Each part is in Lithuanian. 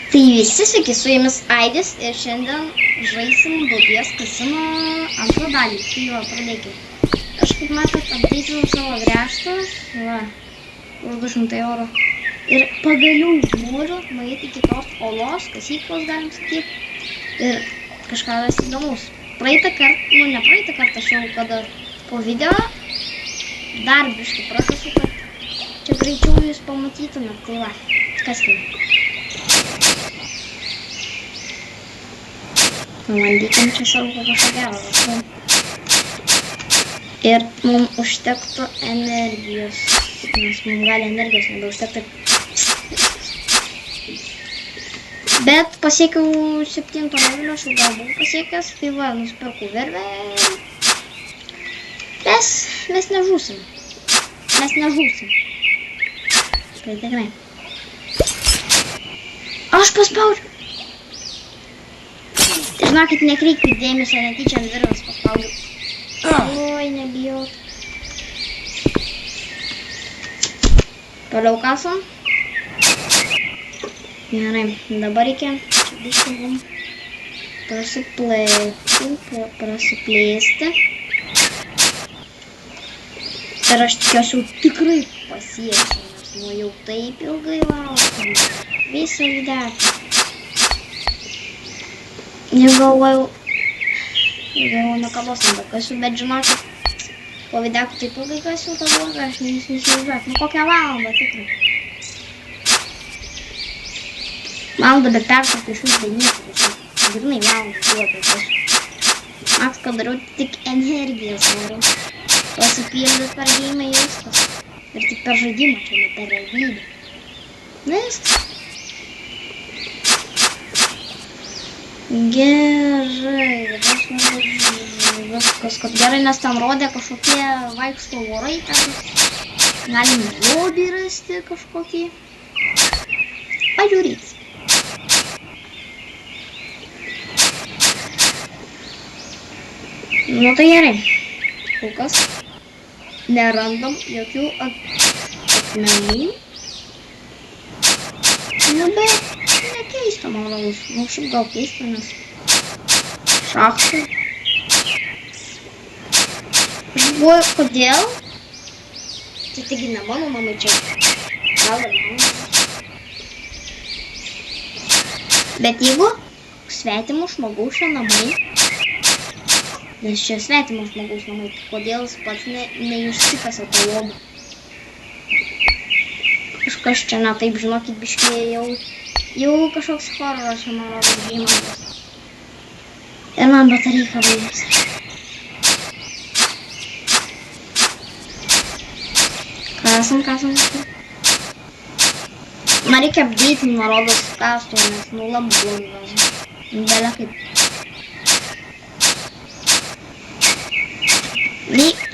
Tai visi sveiki, su jumis Aidis ir šiandien žaisim duobės kasino antrą dalį. Tai va, pradėkim. Aš kaip matot apdeitinau savo gręžtą, va, už 200 eurų. Ir pagaliau noriu nueiti iki tos olos, kasyklos galim sakyti. Ir kažką rasti įdomus. Praeitą kartą, ne praeitą kartą, aš jau kada po video dar biškį prakasu, kad čia greičiau jūs pamatytumėt. Tai va, kas tai? Pabandykim čia savo kažką gero rašau. Ir mums užtektų energijos, nes mums gali energijos nebeužtekti. Bet pasiekiau 7 levelio, aš jau gal buvau pasiekęs, tai va, nusipirkau virvę. Mes nežūsim. Mes nežūsim. Tai tikrai. Aš paspaudžiu. Žinokit, nekreipkit dėmesio, netyčia ant virvės paspaudžiu. Oi, nebijot. Toliau kasam. Gerai, dabar reikia čia biškį mums prasiplėsti. Ir aš tikiuosi jau tikrai pasieksiu, nes nu jau taip ilgai laukiam. Visą videą. Negalvojau nekados nebekasiu, bet žinokit, po videokų taip ilgai kasiu tą blogą, aš neįsivaizduoju. Nu kokią valandą tikrai. Valandą be pertraukų iš vis nieko, grynai valandą duotų kasiu. Maks, kad dariau tik energijos noriu. Pasipildyt per geimą viskas. Ir tik per žaidimą, čia ne per realybę. Viskas. Gerai, viskas, kad gerai, nes ten rodė kažkokie vaikšto vorai, ten galim lobį rasti kažkokį. Pažiūrėt. Nu tai gerai, kol kas nerandam jokių akmenų. Nu bet nekeista, man rodos. Nu šiaip gal keista, nes šachtai. Aš galvoju, kodėl? Tai taigi ne mano namai čia. Gal ir mano. Bet jeigu svetimo žmogaus čia namai, nes čia svetimo žmogaus namai, kodėl jis pats neišsikasa tą lobį? Kažkas čia ne taip, žinokit, biškė jau kažkoks hororas čia man rodos geimantas. Ir man batareika baigėsi. Kasam. Man reikia apdėti, man rodos, kastų, nes nu labai blogas. Belė kaip.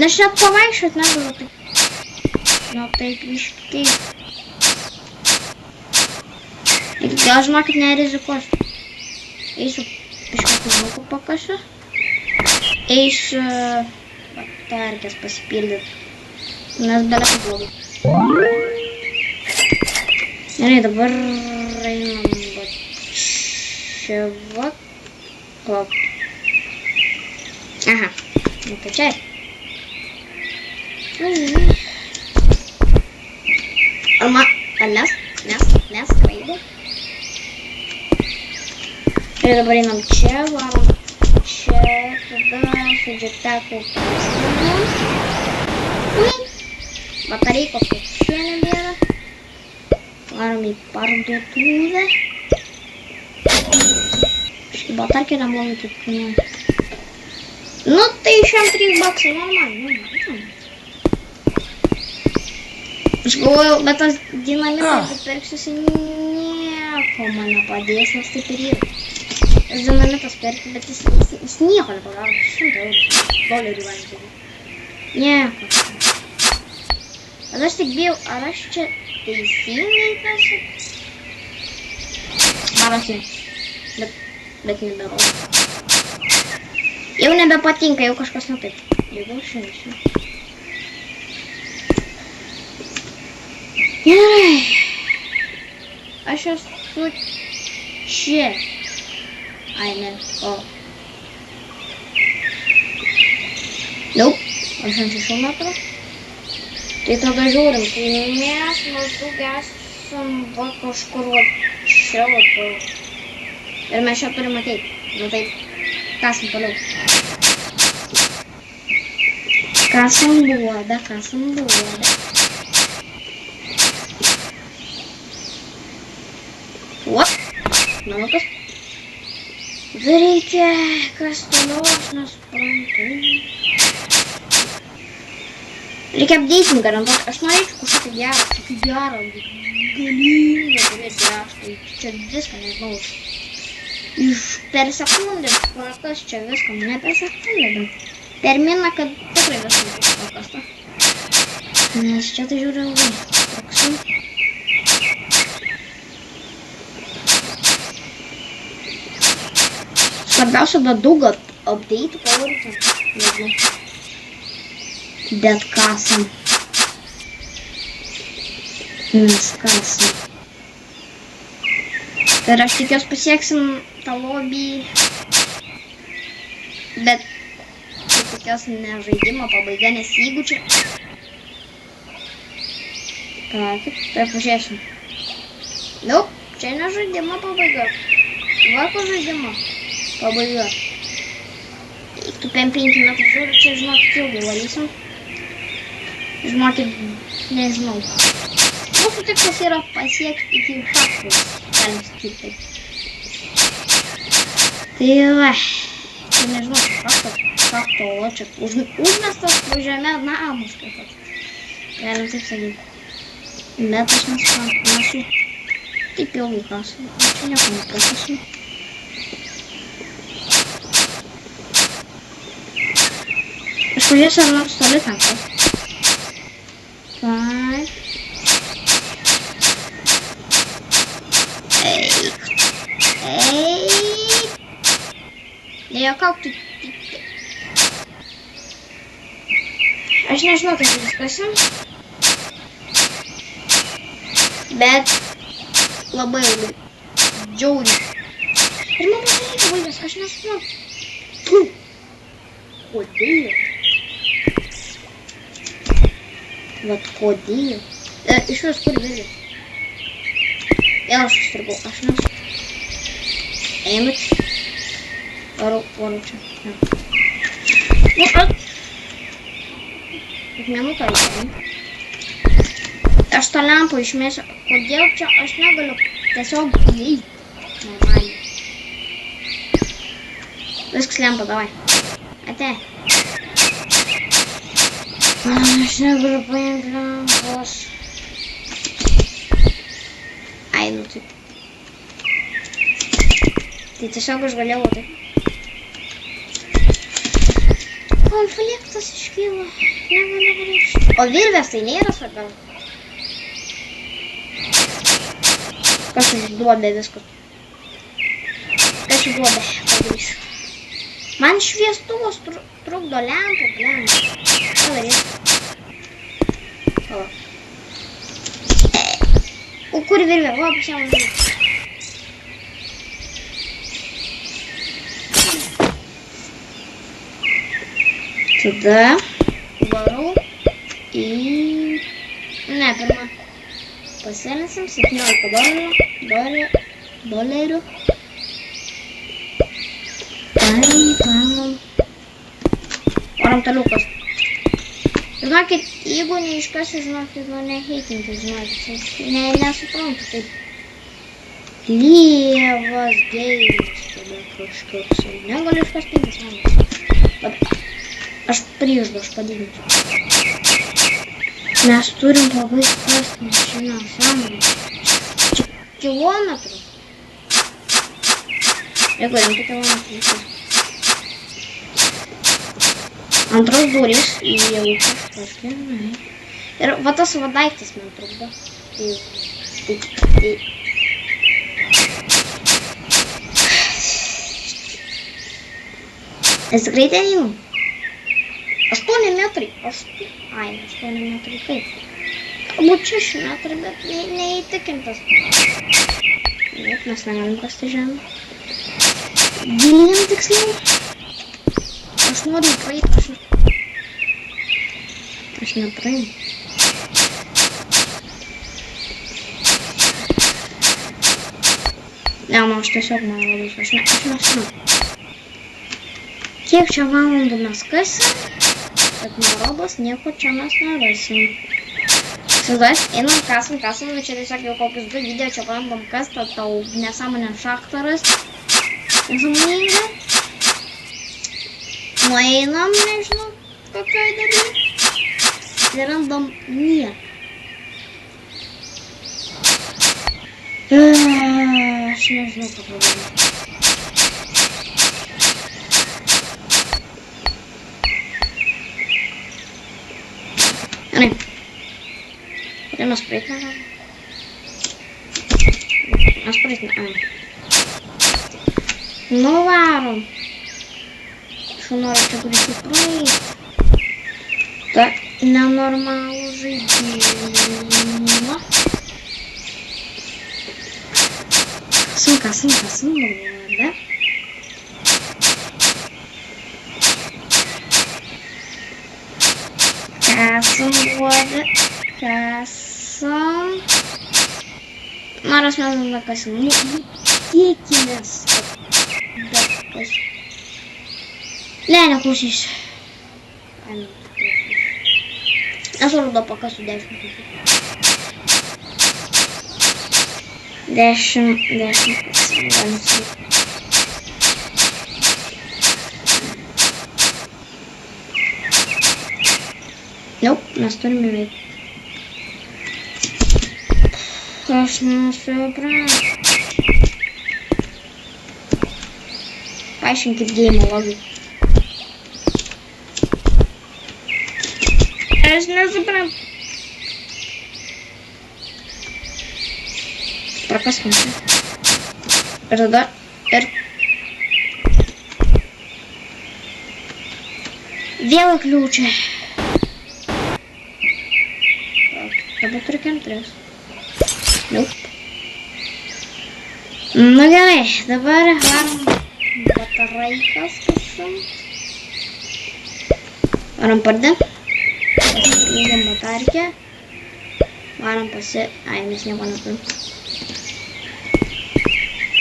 Aš net pavaikščiot negaliu taip. Nu taip biškį. Gal žinokit, nerizikuosiu. Eisiu biškį žmogų pakasiu. Eisiu tarkės pasipildyti. Nes belė kaip blogai. Gerai, dabar einam čia va. Aha, nu tai čia. Ar mes skraidė? Ir dabar einam čia, varom čia, tada su jetpacku pasidedam. Batareikos kaip čia nebėra. Varom į parduotuvę. Štai batarkė neblogai taip kainuoja. Nu tai šiam 3 baksai normaliai. Aš galvoju, bet tas dinamitas pirksiuosi nieko man nepadės, nes taip ir yra. Tas dinamitas perki, bet jis nieko nepadaro. 100 $100 galim sakyti. Nieko. Bet aš tik bijau, ar aš čia teisingai kasiu? Darosi, bet neberodo. Jau nebepatinka, jau kažkas ne taip. Jeigu aš eisiu. Gerai. Aš esu Čia. Ai, ne. O. Nope. 86 metrų. Tai tada žiūrim. Tai mes maždaug esam va kažkur va čia va. Ir mes čia turim ateiti. Nu taip. Kasam toliau. Kasam duoda. What? Namukas. Dar reikia, kas toliau, aš nesuprantu. Reikia apdeitinti garantuoti. Aš norėčiau kažkokį gerą, galingą turėti raštą. Čia viską nežinau. Iš per sekundę pakas čia viską, ne per sekundę, bet per miną, kad tikrai viską pakasta. Nes čia tai žiūriu ilgai. Praksu. Svarbiausia, bet daug update'ų pavaryti. Nežinau. Bet kasam. Mes kasam. Ir aš tikiuosi pasieksim tą lobby. Bet tikiuosi ne žaidimo pabaiga, nes jeigu čia... Palaukit, tai pažiūrėsim. Nope, čia ne žaidimo pabaiga. Vako žaidimo pabaiga. Tu 5 metrų žiūrį, čia žinokit ilgai valysim. Žinokit, nežinau. Mūsų tikslas yra pasiekti iki faktų, galim sakyti taip. Tai va, čia nežinau, fakto, o čia užmestas po žemę namus kaip pat. Galim taip sakyti. Bet aš nesuprantu, taip ilgai kasu, čia nieko neprakasu. Aš pažiūrėsiu, ar nors toli tankas. Taip. Eik. Nejuokauk, tu... Aš nežinau, kaip viskasim. Bet labai ilgai. Džiauriai. Ir man pasireikia vaikas, aš nesuprantu. Kodėl? Vat kodėl? Iš vis kur vėlė? Vėl aš užstrigau, aš nesu. Einu čia. Varau čia. Nu, akmenuką reikia. Aš tą lempą išmėsiu. Kodėl čia aš negaliu tiesiog įeiti? Normaliai. Viskas lempa, davai. Ate. Aš negaliu paimti lempos. Ai, nu taip. Tai tiesiog aš galėjau taip. Konfliktas iškyla. Negaliu. O virvės tai nėra svarbiau. Kas užduoda viskas? Kas užduoda? Padarysiu. Man šviestuvas trukdo lempą, blem. Padarysiu. O kur virvė? O, pasiėmė virvė. Tada varau į... Ne, pirmą. Pasiėmėsim 17 dolerių. Paimam. Varom toliau kas. Žinokit, jeigu neiškasi, žinokit, nu neheitinti, žinokit. Nesuprantu, taip. Lievas gėjimas, tada kažkoks. Negaliu iškasti, nes aš priždu, aš padidinsiu. Mes turim pabaigti kasti mašiną sąmonę. Čia kilometrų. Jeigu rimtų kilometrų. Antros durys jau kažkienai. Ir va tas va daiktas man trukdo. Nes tikrai ten jau. 8 metrai. Ai, 8 metrai kaip. Galbūt 6 metrai, bet neįtikintas. Taip, mes negalim kasti žemę. Gilyn tiksliau. Aš noriu praeiti, aš nepraeinu. Ne, man aš tiesiog man labai, aš nežinau. Kiek čia valandų mes kasim, bet nuo robos nieko čia mes nerasim. Įsivaizduojat, einam, kasam, nu čia tiesiog jau kokius 2 video čia bandom kasti, tau nesąmonę šachtą rasti. Nesąmoninga. Nueinam, nežinau, kokioj daly. Ir randam nieką. Aš nežinau, ką problema. Gerai. Kodėl mes praeit negalim? Mes praeit negalim. Nu varom. Aš noriu čia greičiau praeit. Ta nenormalų žaidimą. Kasam, blada. Kasam, blada. Kasam. Maras mes nakasim. Tikimės. Ne, neklausysiu. Aš rodo pakasiu 10. 10. Nope, mes turime veikti. Aš nesuprantu. Paaiškinkit game logiką. Aš nesuprantu. Prakasim. Ir tada vėl kliūčiai. Dabar turiu kantrės. Nope. Nu gerai, dabar varom bataraikas kasam. Varom pardė. Įjungam batarkę. Varom Ai, mes nieko neturim.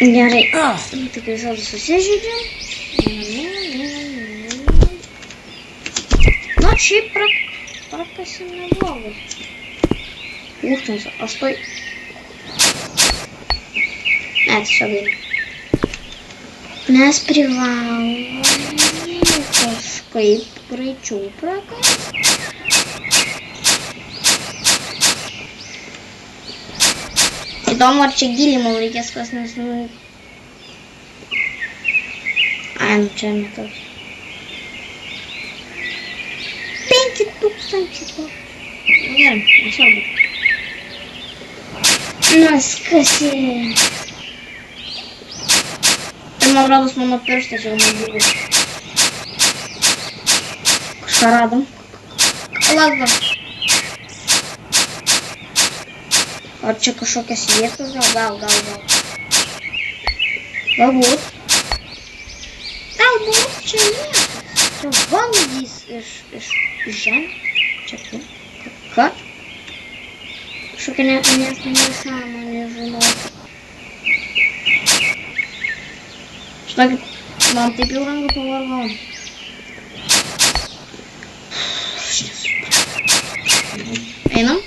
Gerai. Tik visada susižydžiam. Nu, šiaip prakasim neblogai. Užčiams, aš toj... Ne, tiesiog eina. Mes privalom kažkaip greičiau prakasti. Įdomu, ar čia gilimo reikės kas nes... Ai, nu čia ne toks. 5000. Gerai, nesvarbu. Mes kasėm. Ir man rodos mano pirštas jau nebuvo. Kažką radom. Laukam. Ar čia kažkokias vietas? Gal. Galbūt. Galbūt čia niekas. Čia vamzdys iš žemės. Čia kur? Ką? Kažkokia nesąmonė, žinau. Žinokit, man taip jau rangu pavargau. Aš nesuprantu. Einam.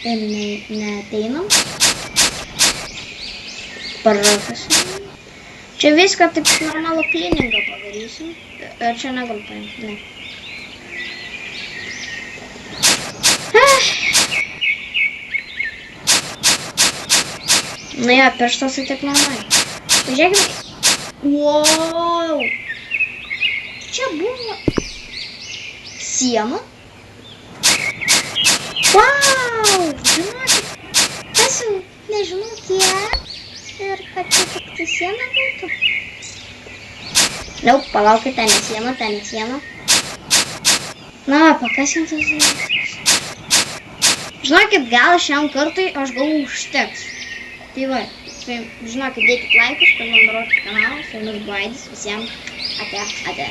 Ir neateinam. Prakasim. Čia viską taip normalų kliningą padarysim. Čia negaliu paimti, ne. Nu jo, pirštas tai tik normai. Pažiūrėkime. Wow! Čia buvo siena. Wow! Žinokit, kas jau nežinau kiek ir kad čia tik tai siena būtų. Jau, palaukit, ten siena. Na, pakasim tas sienas. Žinokit, gal šiam kartui aš gal užteks. Tai va, Žinokit, dėkit laikus, prenumeruokit kanalą, su jumis buvo Aidis, visiems ate.